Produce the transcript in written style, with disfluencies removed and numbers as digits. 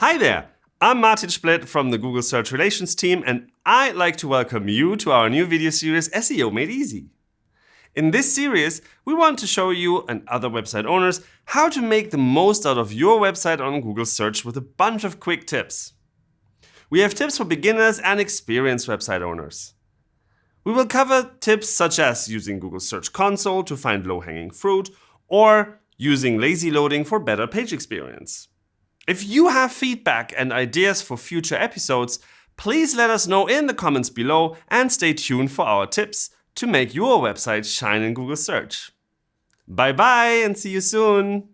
Hi there, I'm Martin Splitt from the Google Search Relations team, and I'd like to welcome you to our new video series SEO Made Easy. In this series, we want to show you and other website owners how to make the most out of your website on Google Search with a bunch of quick tips. We have tips for beginners and experienced website owners. We will cover tips such as using Google Search Console to find low-hanging fruit or using lazy loading for better page experience. If you have feedback and ideas for future episodes, please let us know in the comments below and stay tuned for our tips to make your website shine in Google Search. Bye bye and see you soon!